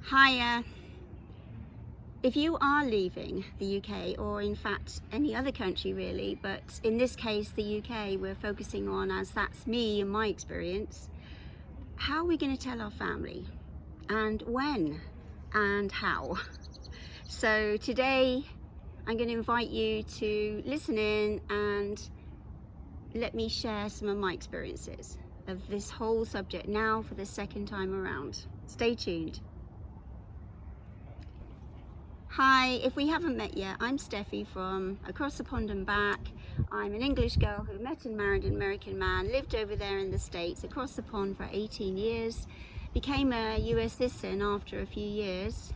Hiya. If you are leaving the UK, or in fact any other country really, but in this case the UK we're focusing on, as that's me and my experience, how are we going to tell our family, and when and how? So today I'm going to invite you to listen in and let me share some of my experiences of this whole subject now for the second time around. Stay tuned. Hi, if we haven't met yet, I'm Steffi from across the pond and back. I'm an English girl who met and married an American man, lived over there in the States across the pond for 18 years, became a US citizen after a few years,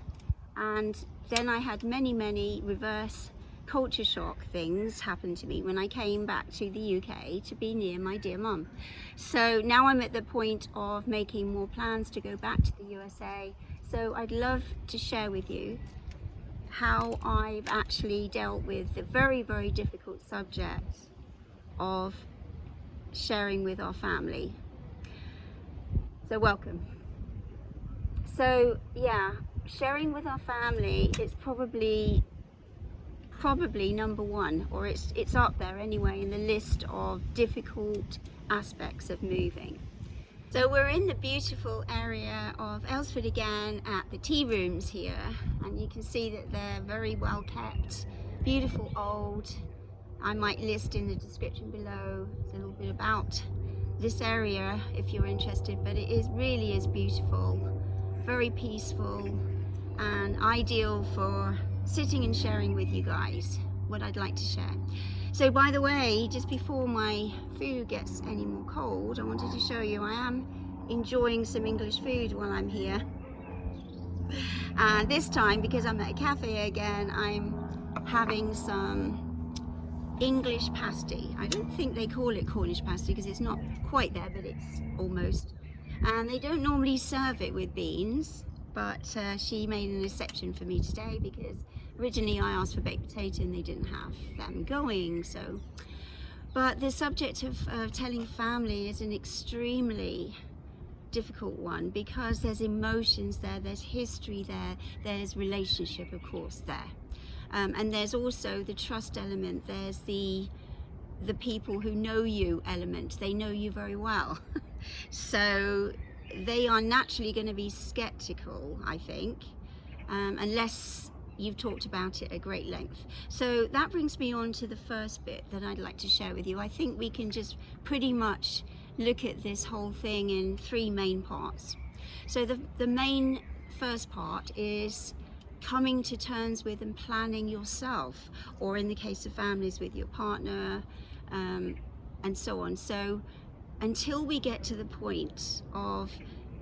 and then I had many reverse culture shock things happen to me when I came back to the UK to be near my dear mum. So now I'm at the point of making more plans to go back to the USA. So I'd love to share with you how I've actually dealt with the very difficult subject of sharing with our family. So welcome. So yeah, sharing with our family is probably number one, or it's up there anyway in the list of difficult aspects of moving. So we're in the beautiful area of Aylesford again at the tea rooms here, and you can see that they're very well kept, beautiful old. I might list in the description below a little bit about this area if you're interested, but it really is beautiful, very peaceful and ideal for sitting and sharing with you guys what I'd like to share. So by the way, just before my food gets any more cold, I wanted to show you I am enjoying some English food while I'm here. And this time, because I'm at a cafe again, I'm having some English pasty. I don't think they call it Cornish pasty because it's not quite there, but it's almost. And they don't normally serve it with beans, but she made an exception for me today because originally I asked for baked potato and they didn't have them going. So, but the subject of telling family is an extremely difficult one because there's emotions there, there's history there, there's relationship of course there, and there's also the trust element, there's the people who know you element. They know you very well. So they are naturally going to be skeptical, I think, unless you've talked about it at great length. So that brings me on to the first bit that I'd like to share with you. I think we can just pretty much look at this whole thing in three main parts. So the main first part is coming to terms with and planning yourself, or in the case of families with your partner, and so on. So until we get to the point of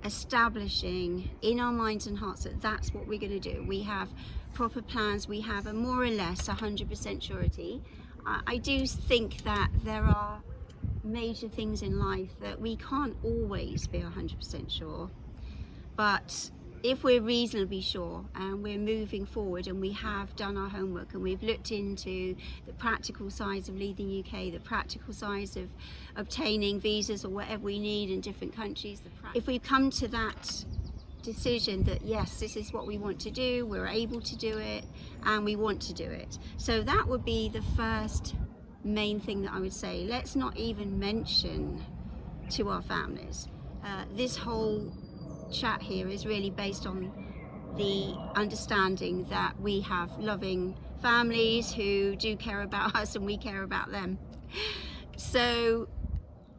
establishing in our minds and hearts that that's what we're going to do, we have proper plans, we have a more or less 100% surety. I do think that there are major things in life that we can't always be 100% sure, but if we're reasonably sure and we're moving forward and we have done our homework and we've looked into the practical sides of leaving the UK, the practical sides of obtaining visas or whatever we need in different countries, if we come to that decision that yes, this is what we want to do, we're able to do it and we want to do it. So that would be the first main thing that I would say. Let's not even mention to our families. This whole chat here is really based on the understanding that we have loving families who do care about us and we care about them. So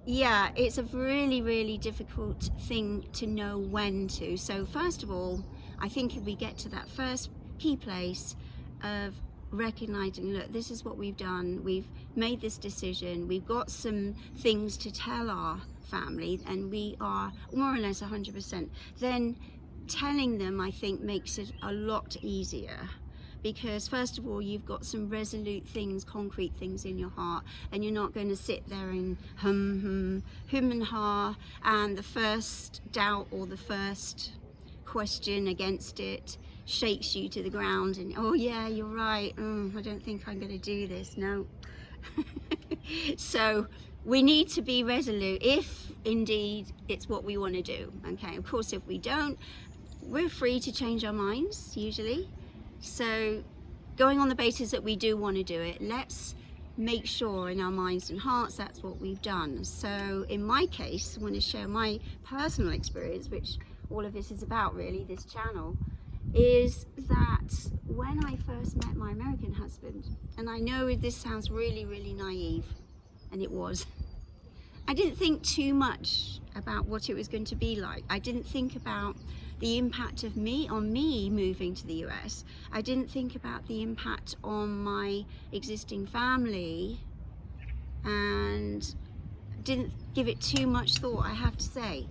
yeah, it's a really difficult thing to know when to. So first of all, I think if we get to that first key place of recognizing, look, this is what we've done, we've made this decision, we've got some things to tell our family and we are more or less 100%, then telling them, I think, makes it a lot easier, because first of all you've got some resolute things, concrete things in your heart, and you're not going to sit there and hum and ha, and the first doubt or the first question against it shakes you to the ground and oh yeah, you're right, I don't think I'm going to do this, no. So we need to be resolute if indeed it's what we want to do. Okay, of course if we don't, we're free to change our minds usually. So going on the basis that we do want to do it, let's make sure in our minds and hearts that's what we've done. So in my case, I want to share my personal experience, which all of this is about really, this channel, is that when I first met my American husband, and I know this sounds really, really naive, and it was, I didn't think too much about what it was going to be like. I didn't think about the impact of me moving to the US. I didn't think about the impact on my existing family, and didn't give it too much thought, I have to say.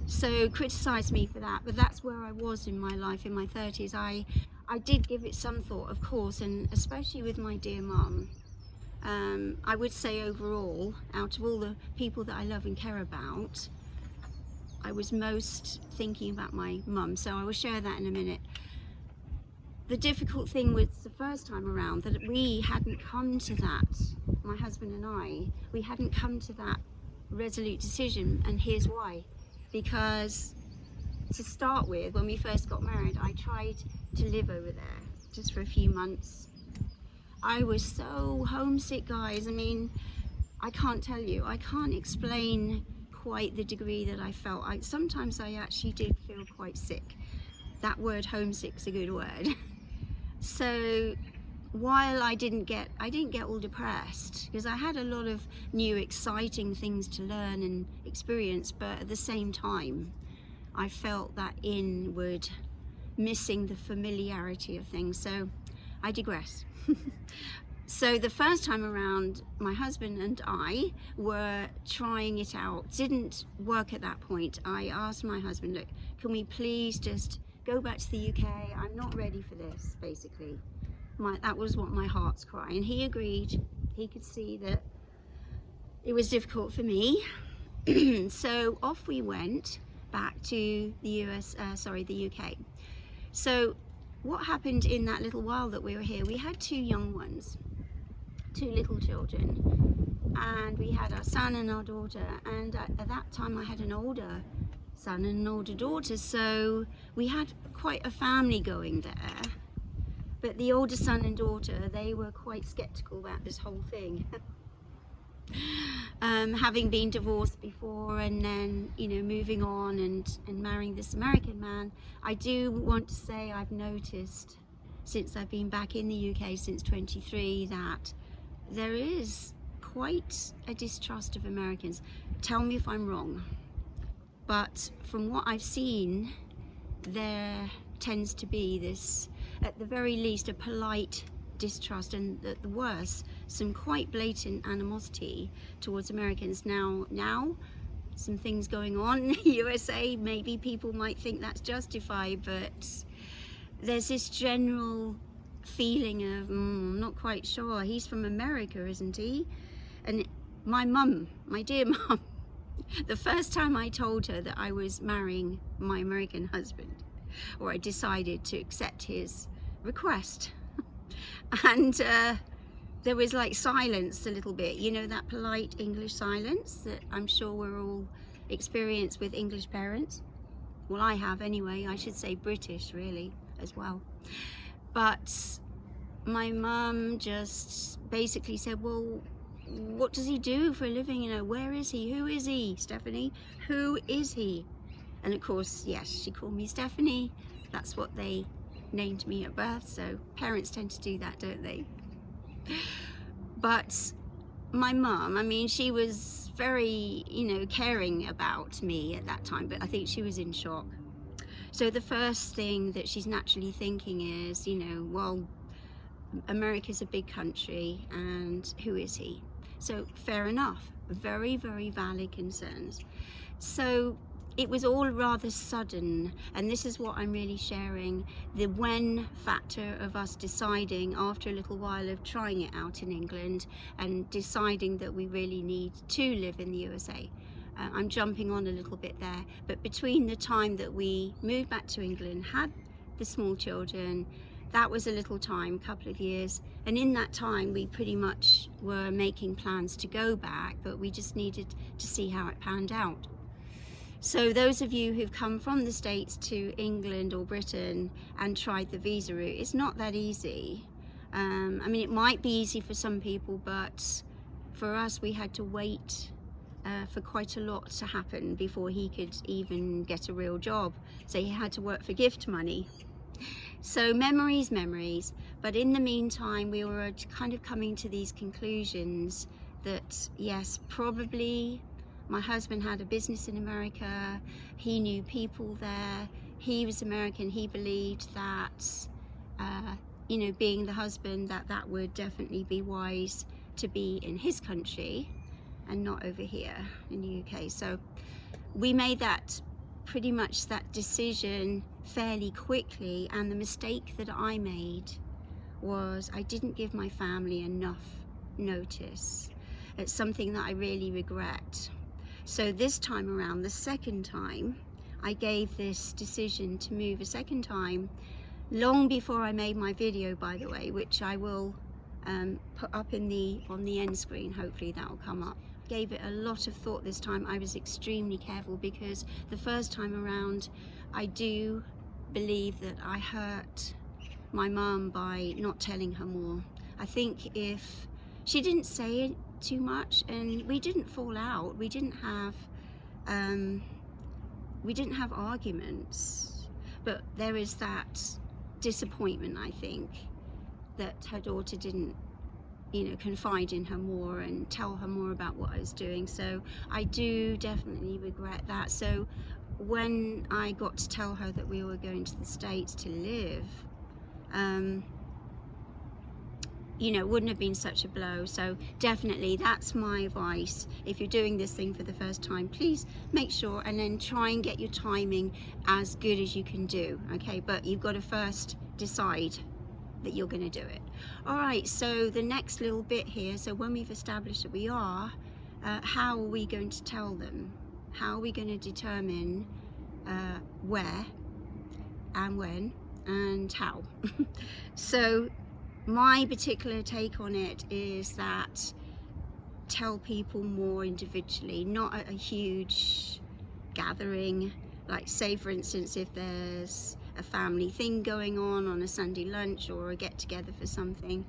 So criticize me for that, but that's where I was in my life in my 30s. I did give it some thought, of course, and especially with my dear mum. I would say overall, out of all the people that I love and care about, I was most thinking about my mum, so I will share that in a minute. The difficult thing was the first time around that we hadn't come to that, my husband and I, we hadn't come to that resolute decision, and here's why. Because to start with, when we first got married, I tried to live over there just for a few months. I was so homesick, guys. I mean, I can't tell you, I can't explain quite the degree that I felt. Sometimes I actually did feel quite sick. That word homesick's a good word. So while I didn't get all depressed, because I had a lot of new exciting things to learn and experience, but at the same time I felt that inward missing the familiarity of things. So I digress. So the first time around, my husband and I were trying it out. Didn't work at that point. I asked my husband, look, can we please just go back to the UK? I'm not ready for this, basically. That was what my heart's cry. And he agreed. He could see that it was difficult for me. So off we went back to the the UK. So what happened in that little while that we were here, we had two young ones. Two little children, and we had our son and our daughter, and at that time I had an older son and an older daughter, so we had quite a family going there. But the older son and daughter, they were quite skeptical about this whole thing. Having been divorced before and then, you know, moving on and marrying this American man, I do want to say I've noticed since I've been back in the UK since 23 that there is quite a distrust of Americans. Tell me if I'm wrong, but from what I've seen, there tends to be this, at the very least, a polite distrust, and at the worst, some quite blatant animosity towards Americans. Now, some things going on in the USA, maybe people might think that's justified, but there's this general feeling of, I'm not quite sure, he's from America, isn't he? And my mum, my dear mum, the first time I told her that I was marrying my American husband, or I decided to accept his request, and there was like silence a little bit, you know, that polite English silence that I'm sure we're all experienced with English parents. Well, I have anyway. I should say British really as well. But my mum just basically said, well, what does he do for a living? You know, where is he? Who is he, Stephanie? Who is he? And of course, yes, she called me Stephanie. That's what they named me at birth. So parents tend to do that, don't they? But my mum, I mean, she was very, you know, caring about me at that time, but I think she was in shock. So the first thing that she's naturally thinking is, you know, well, America's a big country and who is he? So fair enough, very, very valid concerns. So it was all rather sudden, and this is what I'm really sharing, the when factor of us deciding after a little while of trying it out in England and deciding that we really need to live in the USA. I'm jumping on a little bit there, but between the time that we moved back to England, had the small children, that was a little time, a couple of years, and in that time we pretty much were making plans to go back, but we just needed to see how it panned out. So those of you who've come from the States to England or Britain and tried the visa route, it's not that easy. I mean, it might be easy for some people, but for us, we had to wait for quite a lot to happen before he could even get a real job. So he had to work for gift money. So memories, but in the meantime we were kind of coming to these conclusions that yes, probably my husband had a business in America, he knew people there, he was American, he believed that you know, being the husband, that would definitely be wise to be in his country and not over here in the UK. So we made that pretty much that decision fairly quickly, and the mistake that I made was I didn't give my family enough notice. It's something that I really regret. So this time around, the second time, I gave this decision to move a second time, long before I made my video, by the way, which I will put up on the end screen. Hopefully that will come up. Gave it a lot of thought this time. I was extremely careful because the first time around I do believe that I hurt my mum by not telling her more. I think if she didn't say it too much, and we didn't fall out, we didn't have arguments, but there is that disappointment, I think, that her daughter didn't, you know, confide in her more and tell her more about what I was doing. So I do definitely regret that. So when I got to tell her that we were going to the States to live, you know, it wouldn't have been such a blow. So definitely that's my advice. If you're doing this thing for the first time, please make sure and then try and get your timing as good as you can do, okay? But you've got to first decide that you're going to do it. All right, so the next little bit here, so when we've established that we are, how are we going to tell them? How are we going to determine where and when and how? So my particular take on it is that tell people more individually, not at a huge gathering. Like, say for instance, if there's a family thing going on a Sunday lunch or a get together for something,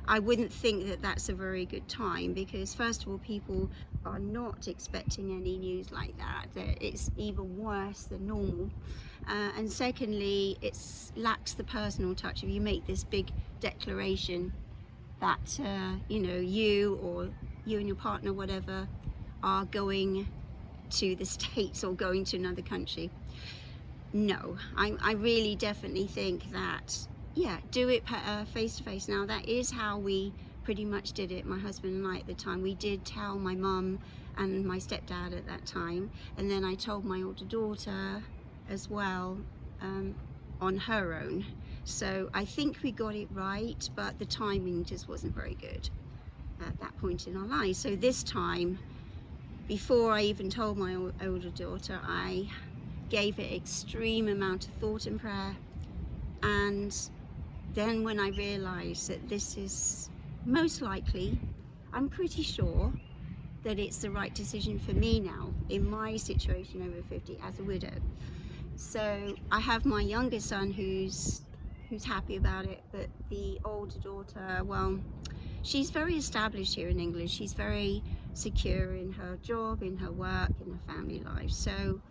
I wouldn't think that that's a very good time, because first of all, people are not expecting any news like that. It's even worse than normal. And secondly, it lacks the personal touch. If you make this big declaration that you know, you and your partner, whatever, are going to the States or going to another country. No, I really definitely think that, yeah, do it face to face. Now that is how we pretty much did it, my husband and I at the time. We did tell my mum and my stepdad at that time, and then I told my older daughter as well on her own. So I think we got it right, but the timing just wasn't very good at that point in our lives. So this time, before I even told my older daughter, I gave it extreme amount of thought and prayer. And then when I realized that this is most likely, I'm pretty sure that it's the right decision for me now in my situation over 50 as a widow. So I have my younger son who's happy about it, but the older daughter, well, she's very established here in England. She's very secure in her job, in her work, in her family life. So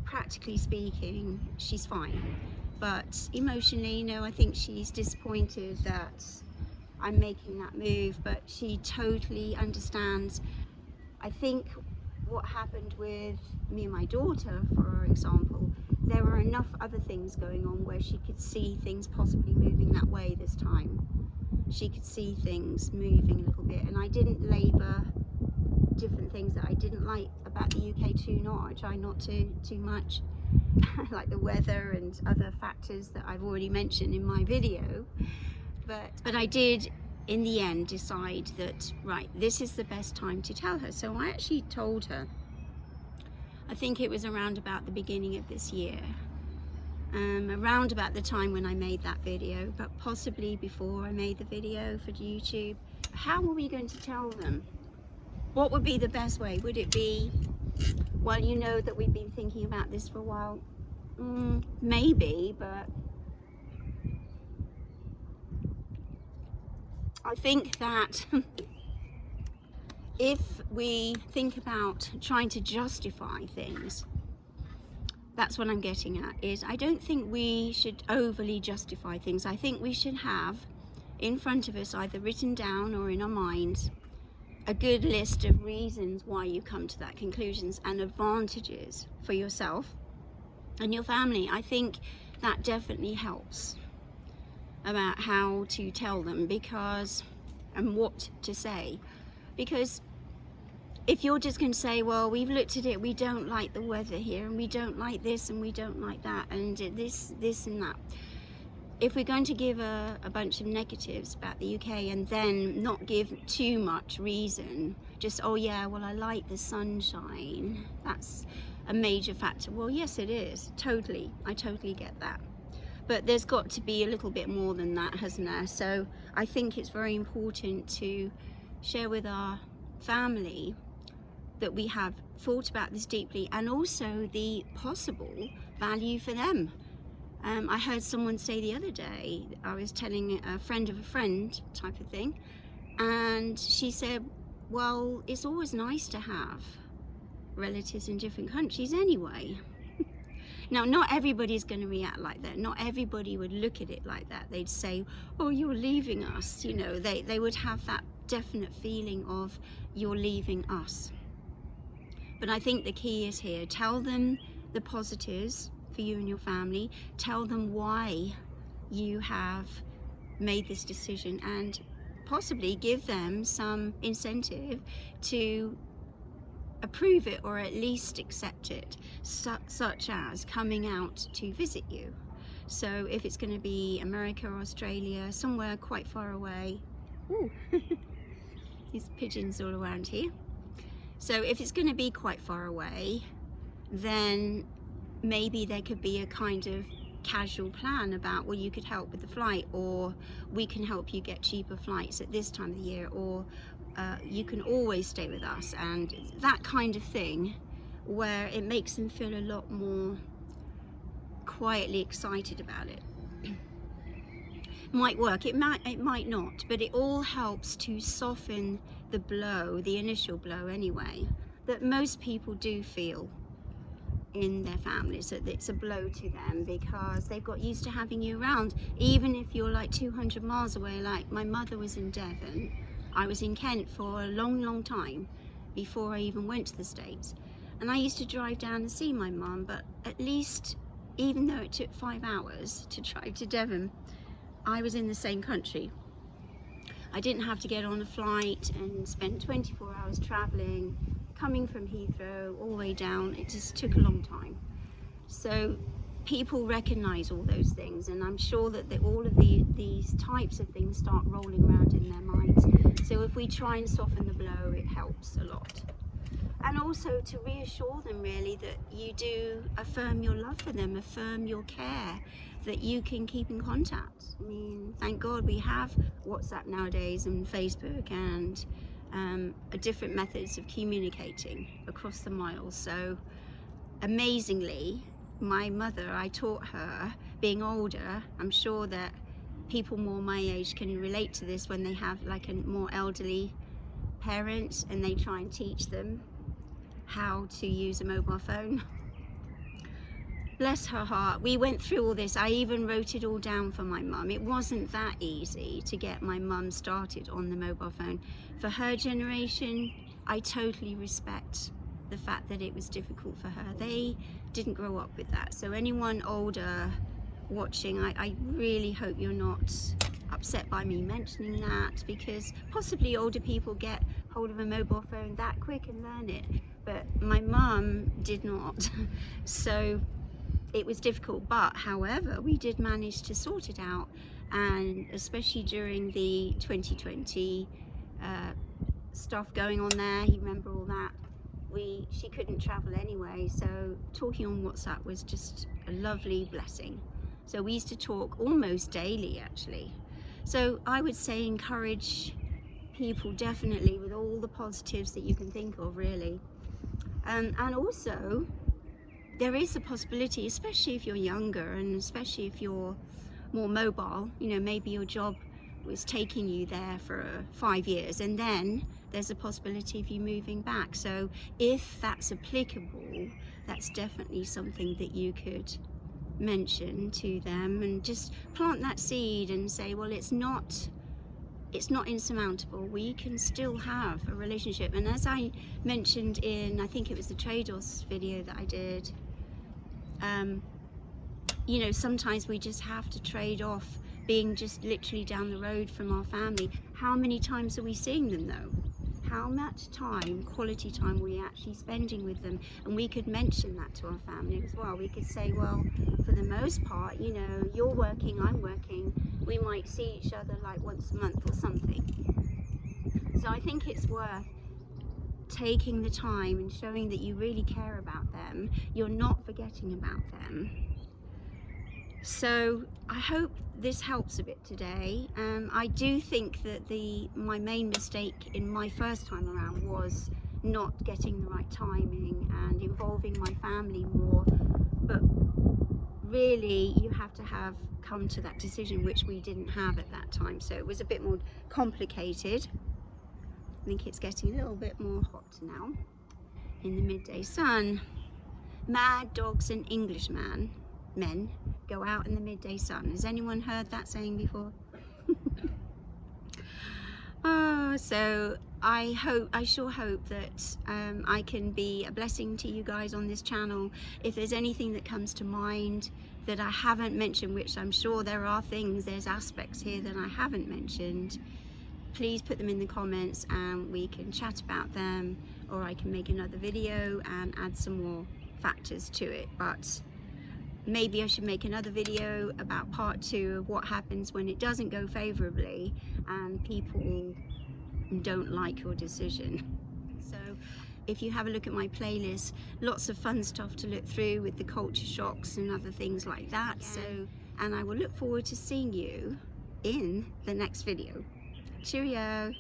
practically speaking, she's fine. But emotionally, you know, I think she's disappointed that I'm making that move, but she totally understands. I think what happened with me and my daughter, for example, there were enough other things going on where she could see things possibly moving that way this time. She could see things moving a little bit, and I didn't labour different things that I didn't like about the UK too much, like the weather and other factors that I've already mentioned in my video. But I did in the end decide that, right, this is the best time to tell her. So I actually told her, I think it was around about the beginning of this year, around about the time when I made that video, but possibly before I made the video for YouTube. How were we going to tell them? What would be the best way? Would it be Well, you know that we've been thinking about this for a while. Maybe, but I think that if we think about trying to justify things, that's what I'm getting at, is I don't think we should overly justify things. I think we should have in front of us, either written down or in our minds, a good list of reasons why you come to that conclusions and advantages for yourself and your family. I think that definitely helps about how to tell them, because, and what to say, because if you're just going to say, well, we've looked at it, we don't like the weather here, and we don't like this, and we don't like that, and this and that. If we're going to give a bunch of negatives about the UK and then not give too much reason, just, oh yeah, well, I like the sunshine, that's a major factor. Well, yes, it is, totally. I totally get that. But there's got to be a little bit more than that, hasn't there? So I think it's very important to share with our family that we have thought about this deeply, and also the possible value for them. I heard someone say the other day, I was telling a friend of a friend type of thing, and she said, well, it's always nice to have relatives in different countries anyway. Now, not everybody's going to react like that. Not everybody would look at it like that. They'd say, oh, you're leaving us. You know, they would have that definite feeling of, you're leaving us. But I think the key is here, tell them the positives for you and your family, tell them why you have made this decision, and possibly give them some incentive to approve it, or at least accept it, such as coming out to visit you. So if it's going to be America or Australia, somewhere quite far away. Ooh. These pigeons all around here. So if it's going to be quite far away, then maybe there could be a kind of casual plan about, well, you could help with the flight, or we can help you get cheaper flights at this time of the year, or you can always stay with us, and that kind of thing, where it makes them feel a lot more quietly excited about it. Might work, it might not, but it all helps to soften the blow, the initial blow anyway, that most people do feel in their families, that it's a blow to them because they've got used to having you around, even if you're like 200 miles away. Like my mother was in Devon, I was in Kent for a long time before I even went to the States, and I used to drive down and see my mum, but at least, even though it took 5 hours to drive to Devon, I was in the same country. I didn't have to get on a flight and spend 24 hours traveling, coming from Heathrow all the way down. It just took a long time. So people recognize all those things, and I'm sure that all of these types of things start rolling around in their minds. So if we try and soften the blow, it helps a lot. And also to reassure them really that you do affirm your love for them, affirm your care, that you can keep in contact. I mean, thank God we have WhatsApp nowadays and Facebook and different methods of communicating across the miles. So amazingly, my mother, I taught her, being older, I'm sure that people more my age can relate to this when they have like a more elderly parent and they try and teach them how to use a mobile phone. Bless her heart, we went through all this. I even wrote it all down for my mum. It wasn't that easy to get my mum started on the mobile phone. For her generation, I totally respect the fact that it was difficult for her. They didn't grow up with that. So anyone older watching, I really hope you're not upset by me mentioning that, because possibly older people get hold of a mobile phone that quick and learn it, but my mum did not. So it was difficult, but however, we did manage to sort it out, and especially during the 2020 stuff going on there, you remember all that, she couldn't travel anyway, so talking on WhatsApp was just a lovely blessing. So we used to talk almost daily actually. So I would say encourage people definitely with all the positives that you can think of really. And also, there is a possibility, especially if you're younger and especially if you're more mobile, you know, maybe your job was taking you there for 5 years, and then there's a possibility of you moving back. So if that's applicable, that's definitely something that you could mention to them and just plant that seed and say, well, it's not insurmountable. We can still have a relationship. And as I mentioned in, I think it was the trade-offs video that I did, you know, sometimes we just have to trade off being just literally down the road from our family. How many times are we seeing them though? How much time, quality time, are we actually spending with them? And we could mention that to our family as well. We could say, well, for the most part, you know, you're working, I'm working, we might see each other like once a month or something. So I think it's worth taking the time and showing that you really care about them. You're not forgetting about them. So I hope this helps a bit today. I do think that my main mistake in my first time around was not getting the right timing and involving my family more. But really, you have to have come to that decision, which we didn't have at that time. So it was a bit more complicated. I think it's getting a little bit more hot now in the midday sun. Mad dogs and Englishmen men go out in the midday sun. Has anyone heard that saying before? Oh, so I sure hope that I can be a blessing to you guys on this channel. If there's anything that comes to mind that I haven't mentioned, which I'm sure there are there's aspects here that I haven't mentioned, please put them in the comments and we can chat about them, or I can make another video and add some more factors to it. But maybe I should make another video about part 2 of what happens when it doesn't go favorably and people don't like your decision. So if you have a look at my playlist, lots of fun stuff to look through with the culture shocks and other things like that. Yeah. And I will look forward to seeing you in the next video. Cheerio.